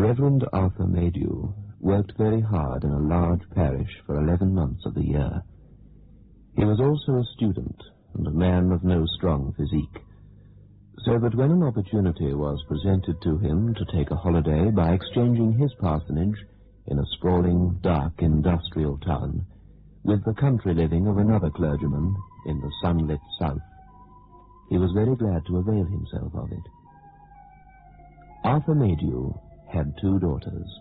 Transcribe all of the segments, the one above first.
Reverend Arthur Maydew worked very hard in a large parish for 11 months of the year. He was also a student and a man of no strong physique, so that when an opportunity was presented to him to take a holiday by exchanging his parsonage in a sprawling, dark, industrial town with the country living of another clergyman in the sunlit south, he was very glad to avail himself of it. Arthur Maydew had 2 daughters,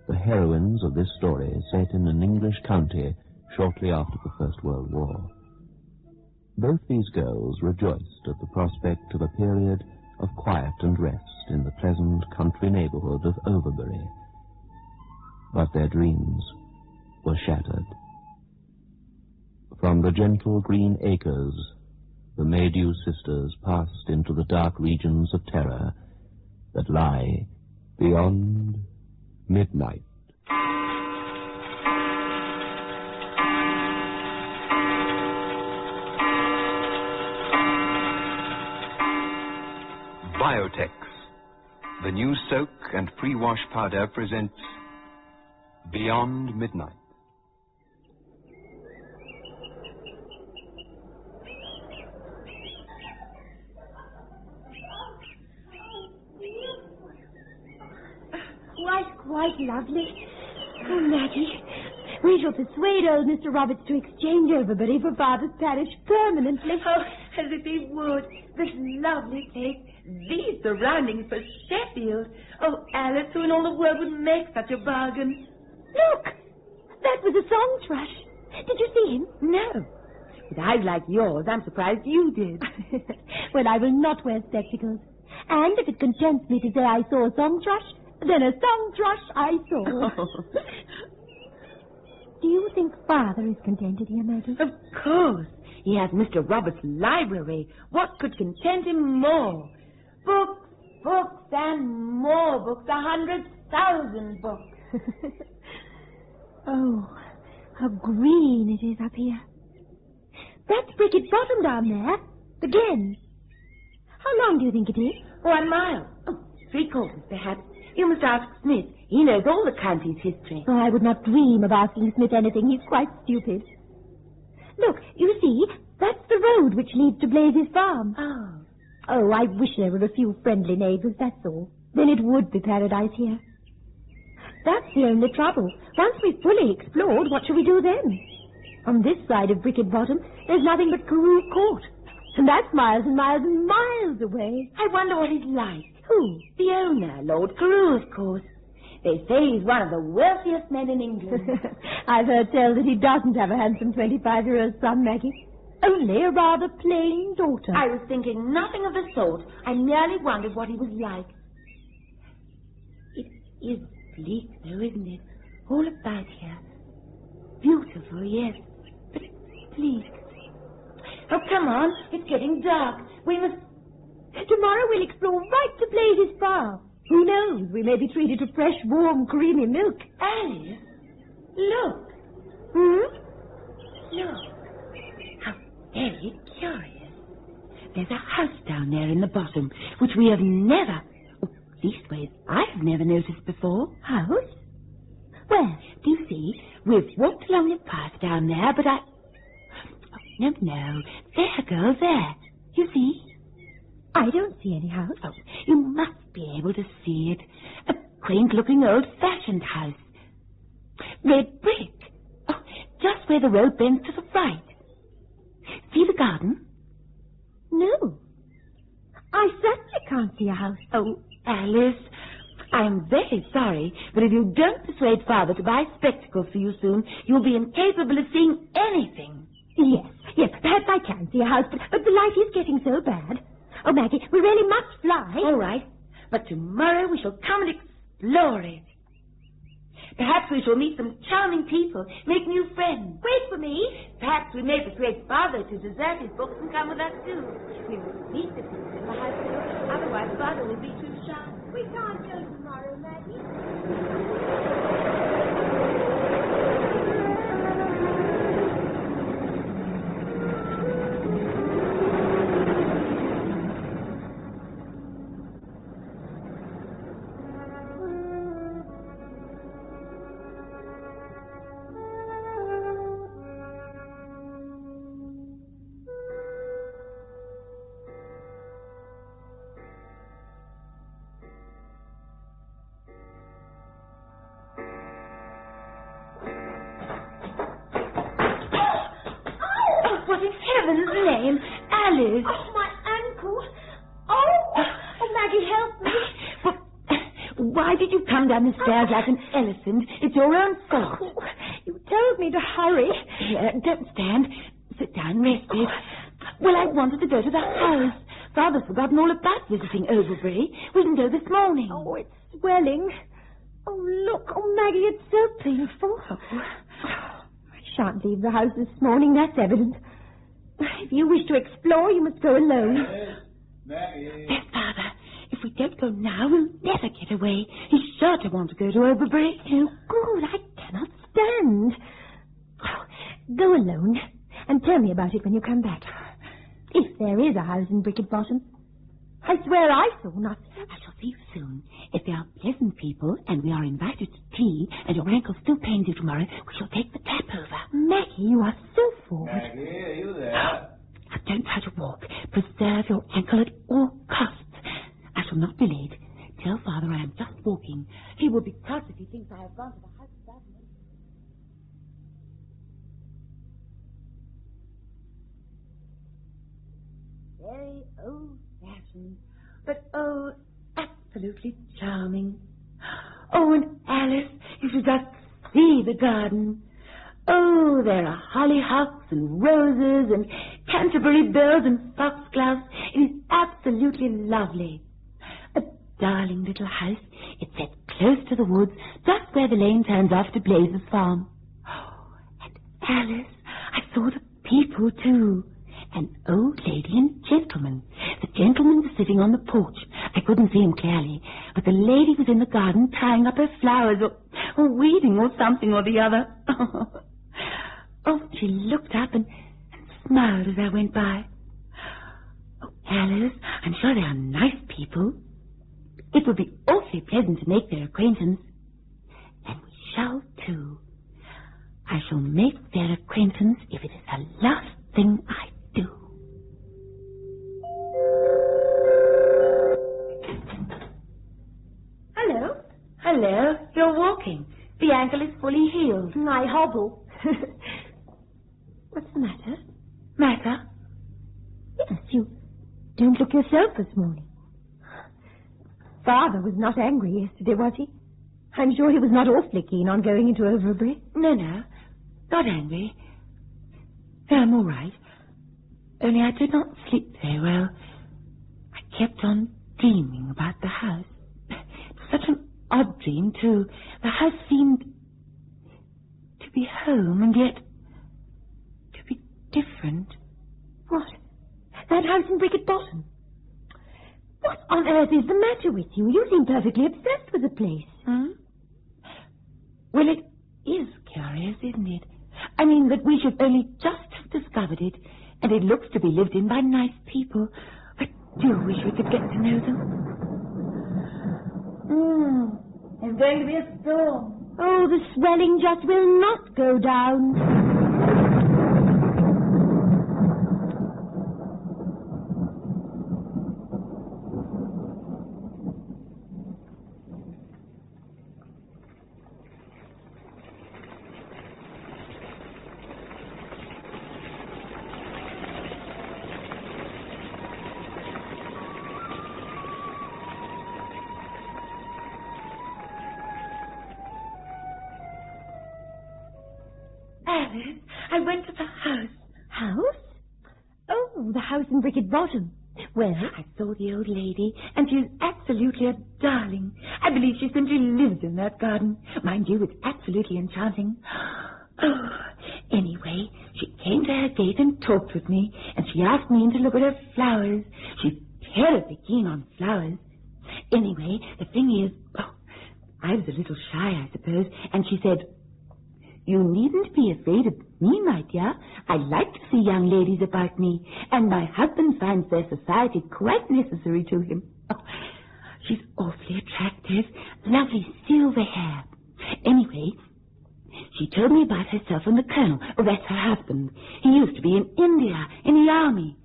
the heroines of this story set in an English county shortly after the First World War. Both these girls rejoiced at the prospect of a period of quiet and rest in the pleasant country neighborhood of Overbury. But their dreams were shattered. From the gentle green acres, the Maydew sisters passed into the dark regions of terror that lie beyond midnight. Biotex, the new soak and pre-wash powder, presents Beyond Midnight. Quite lovely. Oh, Maggie, we shall persuade old Mr. Roberts to exchange Overbury for Father's parish permanently. Oh, as if he would. This lovely place, these surroundings for Sheffield. Oh, Alice, who in all the world would make such a bargain? Look, that was a song thrush. Did you see him? No. With eyes like yours, I'm surprised you did. Well, I will not wear spectacles. And if it contents me to say I saw a song thrush, then a song thrush I saw. Oh. Do you think Father is contented here, Maggie? Of course. He has Mr. Roberts' library. What could content him more? Books, books, and more books. 100,000 books. Oh, how green it is up here. That's Brickett Bottom down there. The glen. How long do you think it is? 1 mile. Oh, 3/4, perhaps. You must ask Smith. He knows all the county's history. Oh, I would not dream of asking Smith anything. He's quite stupid. Look, you see, that's the road which leads to Blazes Farm. Oh, I wish there were a few friendly neighbours, that's all. Then it would be paradise here. That's the only trouble. Once we've fully explored, what shall we do then? On this side of Brickett Bottom, there's nothing but Carew Court. And that's miles and miles and miles away. I wonder what he's like. Who? The owner, Lord Carew, of course. They say he's one of the wealthiest men in England. I've heard tell that he doesn't have a handsome 25-year-old son, Maggie. Only a rather plain daughter. I was thinking nothing of the sort. I merely wondered what he was like. It is bleak, though, isn't it? All about here. Beautiful, yes, but bleak. Oh, come on. It's getting dark. We must... Tomorrow we'll explore right to Blazes Farm. Who knows? We may be treated to fresh, warm, creamy milk. Alice, look. Look. How very curious. There's a house down there in the bottom, which we have never... leastways, I have never noticed before. House? Where? Do you see? We've walked along the path down there, but I... Oh, no. There, girl, there. You see? I don't see any house. Oh, you must be able to see it. A quaint-looking old-fashioned house. Red brick. Oh, just where the road bends to the right. See the garden? No. I certainly can't see a house. Oh, Alice, I am very sorry, but if you don't persuade Father to buy spectacles for you soon, you'll be incapable of seeing anything. Yes, perhaps I can see a house, but the light is getting so bad. Oh, Maggie, we really must fly. All right, but tomorrow we shall come and explore it. Perhaps we shall meet some charming people, make new friends. Wait for me. Perhaps we may persuade Father to desert his books and come with us too. We must meet the people in the house, otherwise Father will be too shy. We can't go tomorrow, Maggie. Alice! Oh, my ankle. Oh, Maggie, help me. Why did you come down the stairs like an elephant? It's your own fault. Oh, you told me to hurry. Here, don't stand. Sit down, rest it. Well, I wanted to go to the house. Father's forgotten all about visiting Overbury. We can go this morning. Oh, it's swelling. Oh, look. Oh, Maggie, it's so painful. Oh. I shan't leave the house this morning, that's evident. If you wish to explore, you must go alone. Maggie. Yes, Father. If we don't go now, we'll never get away. He's sure to want to go to Overbury. Oh, good. I cannot stand. Oh, go alone and tell me about it when you come back. If there is a house in Brickett Bottom. I swear I saw nothing. I shall see you soon. If they are pleasant people and we are invited to tea and your ankle still pains you tomorrow, we shall take the tap over. Maggie, you are so forward. Maggie, are you there? Now, don't try to walk. Preserve your ankle at all costs. I shall not be late. Tell Father I am just walking. He will be cross if he thinks I have gone to the house without him. Very old-fashioned, but absolutely charming. Oh, and Alice, you should just see the garden. Oh, there are hollyhocks and roses and Canterbury bells and foxgloves. It is absolutely lovely. A darling little house. It's set close to the woods, just where the lane turns off to Blazer's farm. Oh, and Alice, I saw the people too. An old lady and gentleman. The gentleman was sitting on the porch. I couldn't see him clearly, but the lady was in the garden tying up her flowers or weeding or something or the other. Oh, she looked up and smiled as I went by. Oh, Alice, I'm sure they are nice people. It would be awfully pleasant to make their acquaintance. And we shall, too. I shall make their acquaintance if it is the last thing I do. Hello. Hello. You're walking. The ankle is fully healed. I hobble. What's the matter? Matter? Yes, you don't look yourself this morning. Father was not angry yesterday, was he? I'm sure he was not awfully keen on going into Overbury. No, not angry. I'm all right. Only I did not sleep very well. I kept on dreaming about the house. It was such an odd dream, too. The house seemed to be home and yet to be different. What? That house in Brickett Bottom? What on earth is the matter with you? You seem perfectly obsessed with the place. Well, it is curious, isn't it? I mean that we should only just have discovered it, and it looks to be lived in by nice people. I do wish we could get to know them. There's going to be a storm. Oh, the swelling just will not go down. Alice, I went to the house. House? Oh, the house in Brickett Bottom. Well, I saw the old lady, and she's absolutely a darling. I believe she simply lives in that garden. Mind you, it's absolutely enchanting. Oh, anyway, she came to her gate and talked with me, and she asked me in to look at her flowers. She's terribly keen on flowers. Anyway, the thing is, I was a little shy, I suppose, and she said, "You needn't be afraid of me, my dear. I like to see young ladies about me, and my husband finds their society quite necessary to him." Oh, she's awfully attractive, lovely silver hair. Anyway, she told me about herself and the Colonel. Oh, that's her husband. He used to be in India, in the army.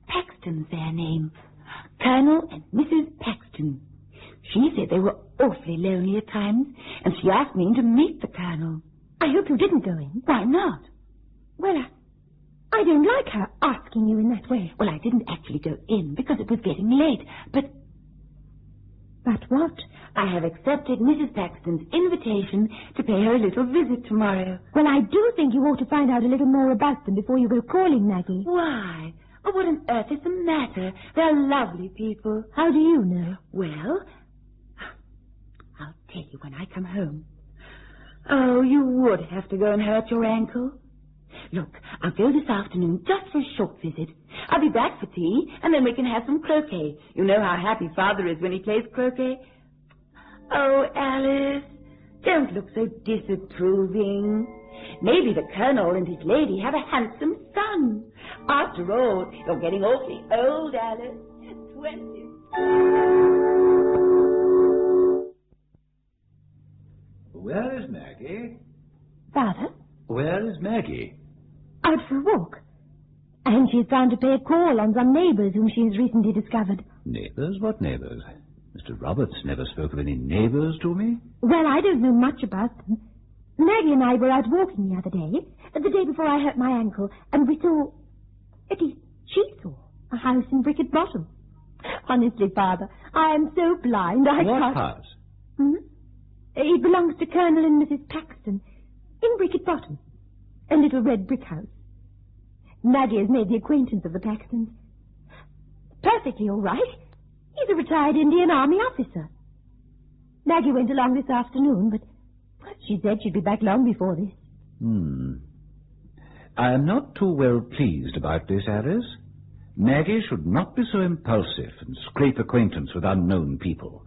Paxton's their name. Colonel and Mrs. Paxton. She said they were awfully lonely at times, and she asked me to meet the Colonel. I hope you didn't go in. Why not? Well, I don't like her asking you in that way. Well, I didn't actually go in because it was getting late, but... But what? I have accepted Mrs. Paxton's invitation to pay her a little visit tomorrow. Well, I do think you ought to find out a little more about them before you go calling, Maggie. Why? Oh, what on earth is the matter? They're lovely people. How do you know? Well, I'll tell you when I come home. Oh, you would have to go and hurt your ankle. Look, I'll go this afternoon just for a short visit. I'll be back for tea, and then we can have some croquet. You know how happy Father is when he plays croquet. Oh, Alice, don't look so disapproving. Maybe the Colonel and his lady have a handsome son. After all, you're getting awfully old, Alice. 20. Where is Maggie? Father? Where is Maggie? Out for a walk. And she's gone to pay a call on some neighbours whom she has recently discovered. Neighbours? What neighbours? Mr. Roberts never spoke of any neighbours to me. Well, I don't know much about them. Maggie and I were out walking the other day, the day before I hurt my ankle, and we saw, at least she saw, a house in Brickett Bottom. Honestly, Father, I am so blind I What can't... house? It belongs to Colonel and Mrs. Paxton, in Brickett Bottom, a little red brick house. Maggie has made the acquaintance of the Paxtons. Perfectly all right. He's a retired Indian Army officer. Maggie went along this afternoon, but she said she'd be back long before this. I am not too well pleased about this, Alice. Maggie should not be so impulsive and scrape acquaintance with unknown people.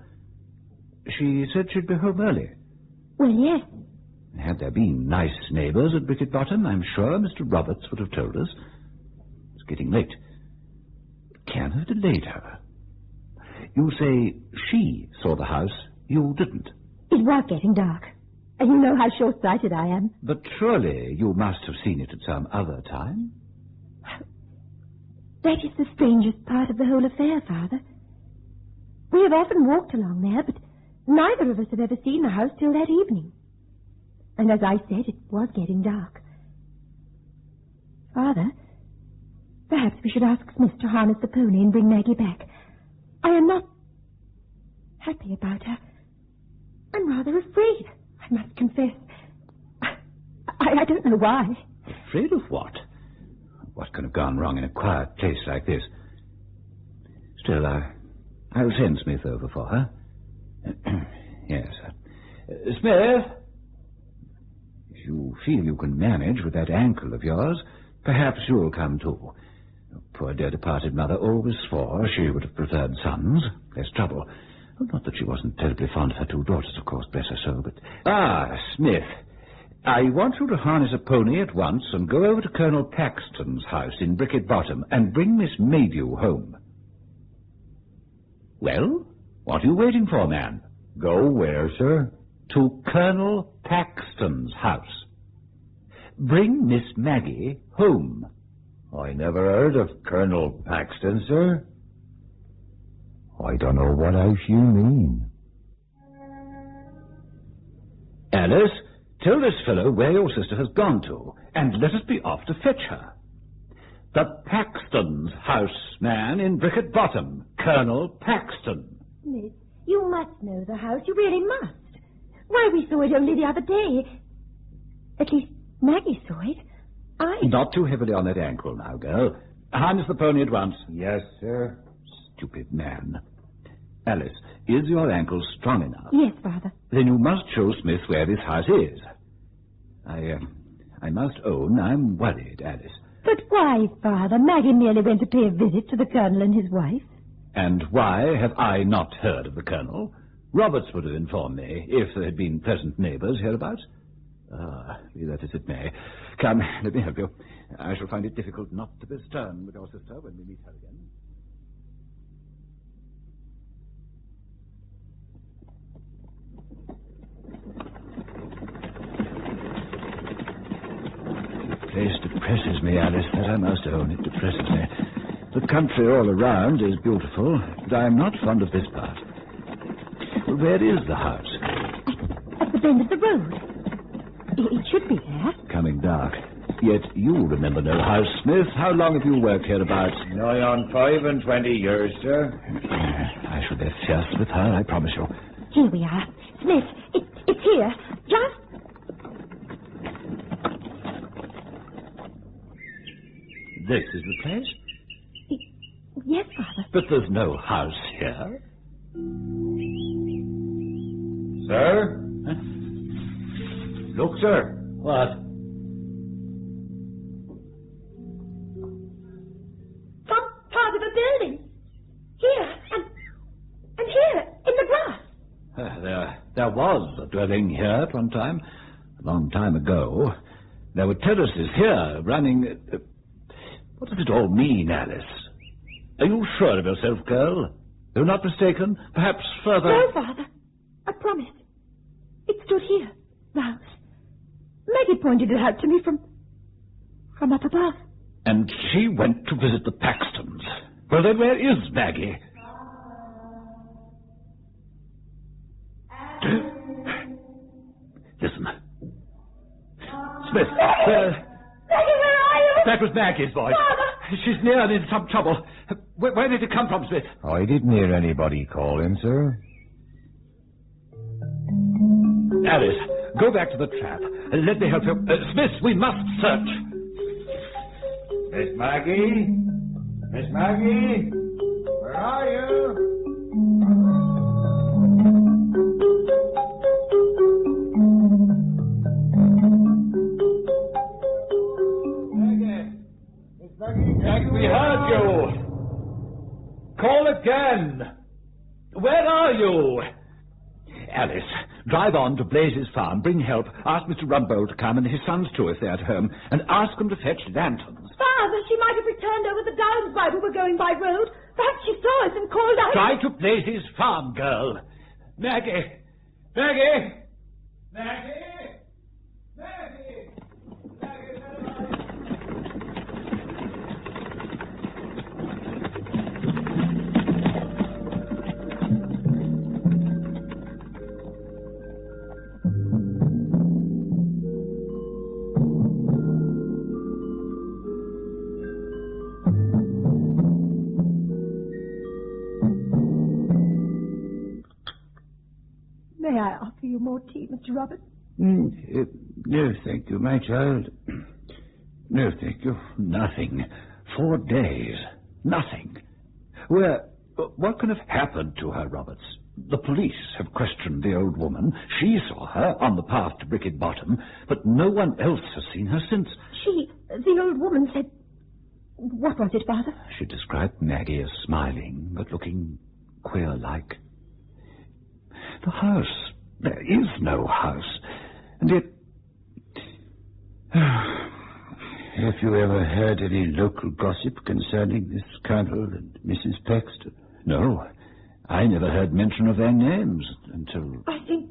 She said she'd be home early. Well, yes. Had there been nice neighbours at Brickett Bottom, I'm sure Mr. Roberts would have told us. It's getting late. Can have delayed her. You say she saw the house. You didn't. It was getting dark. And you know how short-sighted I am. But surely you must have seen it at some other time. That is the strangest part of the whole affair, Father. We have often walked along there, but neither of us have ever seen the house till that evening. And as I said, it was getting dark. Father, perhaps we should ask Smith to harness the pony and bring Maggie back. I am not happy about her. I'm rather afraid, I must confess. I don't know why. Afraid of what? What can have gone wrong in a quiet place like this? Still, I'll send Smith over for her. Yes. Smith? If you feel you can manage with that ankle of yours, perhaps you'll come too. Poor dear departed mother always swore she would have preferred sons. Less trouble. Oh, not that she wasn't terribly fond of her two daughters, of course, bless her soul, but... Smith, I want you to harness a pony at once and go over to Colonel Paxton's house in Brickett Bottom and bring Miss Maydew home. Well, what are you waiting for, man? Go where, sir? To Colonel Paxton's house. Bring Miss Maggie home. I never heard of Colonel Paxton, sir. I don't know what house you mean. Alice, tell this fellow where your sister has gone to, and let us be off to fetch her. The Paxton's house, man, in Brickett Bottom. Colonel Paxton. Miss, you must know the house. You really must. Why, we saw it only the other day. At least Maggie saw it. Not too heavily on that ankle now, girl. Harness the pony at once. Yes, sir. Stupid man. Alice, is your ankle strong enough? Yes, Father. Then you must show Smith where this house is. I must own I'm worried, Alice. But why, Father? Maggie merely went to pay a visit to the Colonel and his wife. And why have I not heard of the Colonel? Roberts would have informed me if there had been pleasant neighbours hereabouts. Be that as it may. Come, let me help you. I shall find it difficult not to be stern with your sister when we meet her again. The place depresses me, Alice, that I must own. It depresses me. The country all around is beautiful, but I am not fond of this part. Well, where is the house? At the bend of the road. It should be there. Coming dark. Yet you remember no house, Smith. How long have you worked hereabouts? Nigh on 25 years, sir. I shall be fierce with her, I promise you. Here we are. Smith, it's here. Just... This is the place? Yes, Father. But there's no house here. Sir? Huh? Look, sir. What? Some part of a building. Here, and here, in the grass. There was a dwelling here at one time. A long time ago. There were terraces here running... What does it all mean, Alice? Are you sure of yourself, girl? You're not mistaken? Perhaps further... No, Father. I promise. It stood here, the house. Maggie pointed it out to me from up above. And she went to visit the Paxtons. Well, then where is Maggie? Listen. Smith, Maggie, where are you? that was Maggie's voice. Father! She's near and in some trouble. Where did it come from, Smith? I didn't hear anybody calling, sir. Alice, go back to the trap. Let me help you. Smith, we must search. Miss Maggie? Miss Maggie? Where are you? Maggie, we heard you. Call again. Where are you? Alice, drive on to Blazes Farm, bring help, ask Mr. Rumbold to come and his sons too if they're at home, and ask them to fetch lanterns. Father, she might have returned over the downs while we were going by road. Perhaps she saw us and called out... Try to Blazes Farm, girl. Maggie! Maggie! Maggie! Maggie! May I offer you more tea, Mr. Roberts? No, thank you, my child. No, thank you. Nothing. 4 days. Nothing. What can have happened to her, Roberts? The police have questioned the old woman. She saw her on the path to Brickett Bottom, but no one else has seen her since. The old woman said... What was it, Father? She described Maggie as smiling, but looking queer-like. The house. There is no house. And yet... Have you ever heard any local gossip concerning this Colonel and Mrs. Paxton? No. I never heard mention of their names until... I think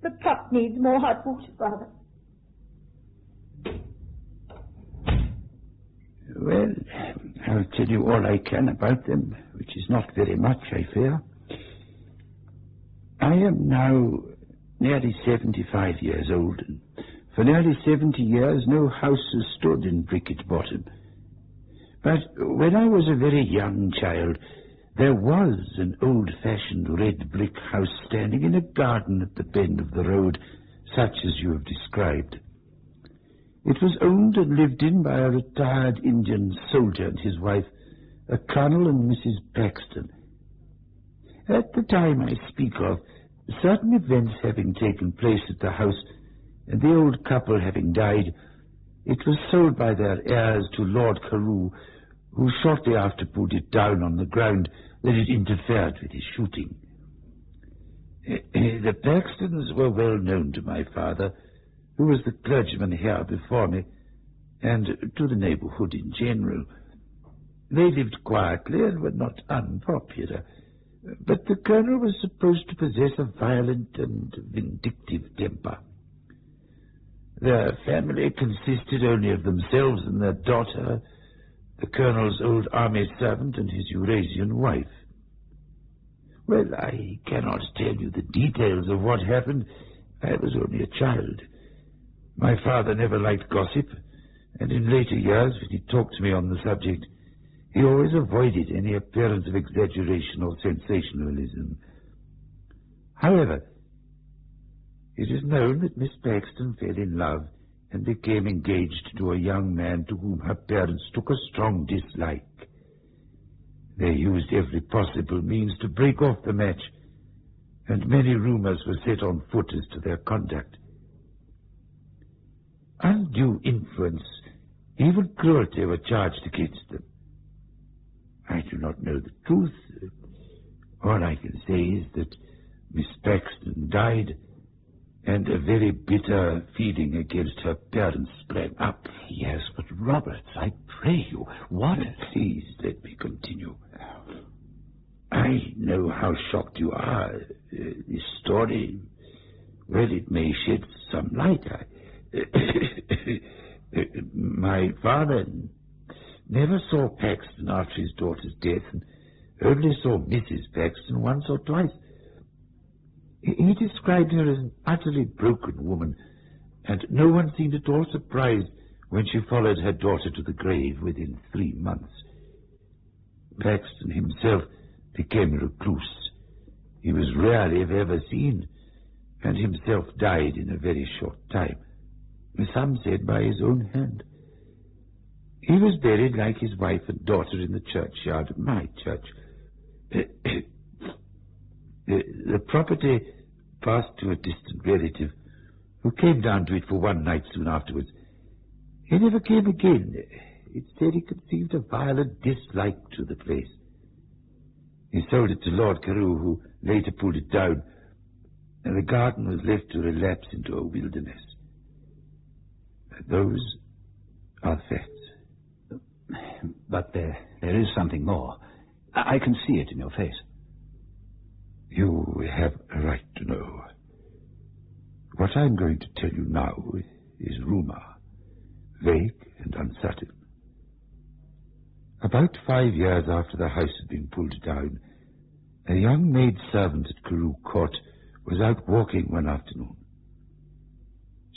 the cup needs more hot water, Father. Well, I'll tell you all I can about them, which is not very much, I fear. I am now nearly 75 years old, and for nearly 70 years no house has stood in Brickett Bottom. But when I was a very young child, there was an old-fashioned red brick house standing in a garden at the bend of the road, such as you have described. It was owned and lived in by a retired Indian soldier and his wife, a Colonel and Mrs. Paxton. At the time I speak of, certain events having taken place at the house, and the old couple having died, it was sold by their heirs to Lord Carew, who shortly after put it down on the ground that it interfered with his shooting. The Paxtons were well known to my father, who was the clergyman here before me, and to the neighborhood in general. They lived quietly and were not unpopular, but the Colonel was supposed to possess a violent and vindictive temper. Their family consisted only of themselves and their daughter, the Colonel's old army servant and his Eurasian wife. Well, I cannot tell you the details of what happened. I was only a child. My father never liked gossip, and in later years, when he talked to me on the subject, he always avoided any appearance of exaggeration or sensationalism. However, it is known that Miss Paxton fell in love and became engaged to a young man to whom her parents took a strong dislike. They used every possible means to break off the match, and many rumors were set on foot as to their conduct. Undue influence, even cruelty, were charged against them. I do not know the truth. All I can say is that Miss Paxton died, and a very bitter feeling against her parents sprang up. Yes, but Roberts, I pray you, what? Please let me continue. I know how shocked you are. This story, well, it may shed some light. My father never saw Paxton after his daughter's death, and only saw Mrs. Paxton once or twice. He described her as an utterly broken woman, and no one seemed at all surprised when she followed her daughter to the grave within 3 months. Paxton himself became a recluse. He was rarely, if ever, seen, and himself died in a very short time. Some said by his own hand. He was buried like his wife and daughter in the churchyard of my church. The property passed to a distant relative who came down to it for one night soon afterwards. He never came again. It said he conceived a violent dislike to the place. He sold it to Lord Carew, who later pulled it down, and the garden was left to relapse into a wilderness. Those are facts. But there is something more. I can see it in your face. You have a right to know. What I'm going to tell you now is rumor, vague and uncertain. About 5 years after the house had been pulled down, a young maid servant at Carew Court was out walking one afternoon.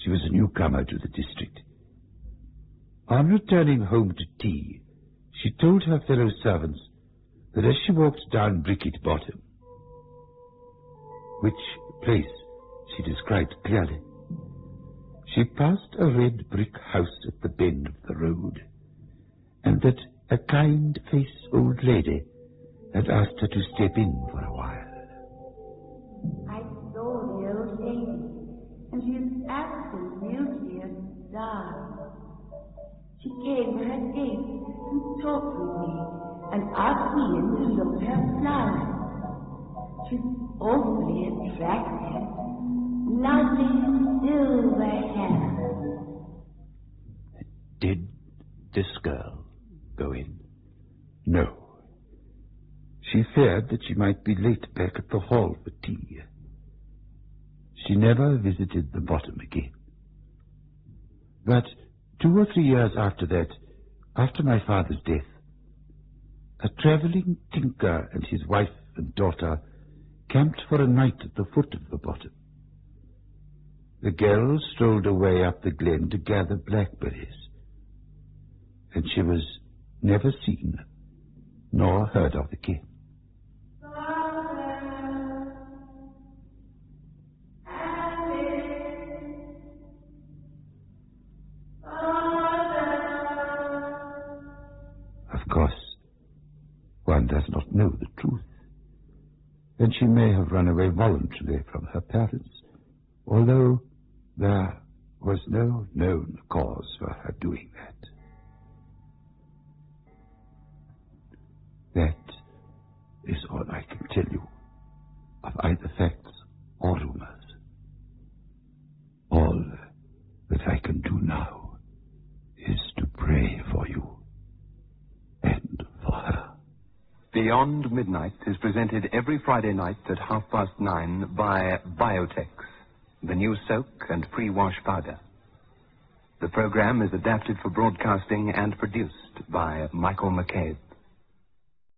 She was a newcomer to the district. On returning home to tea, she told her fellow servants that as she walked down Brickett Bottom, which place she described clearly, she passed a red brick house at the bend of the road, and that a kind-faced old lady had asked her to step in for a while. I saw the old lady, and she is absolutely a star. She came to her gate and talked with me, and asked me in to look at her flowers. She's awfully attractive. Lovely silver hair. Did this girl go in? No. She feared that she might be late back at the hall for tea. She never visited the bottom again. But 2 or 3 years after that, after my father's death, a travelling tinker and his wife and daughter camped for a night at the foot of the bottom. The girl strolled away up the glen to gather blackberries, and she was never seen nor heard of again. Of course, one does not know the truth, and she may have run away voluntarily from her parents, although there was no known cause for her doing that. That is all I can tell you of either facts or rumors. All that I can do now is to pray for you and for her. Beyond Midnight is presented every Friday night at 9:30 by Biotex, the new soak and pre-wash powder. The program is adapted for broadcasting and produced by Michael McCabe.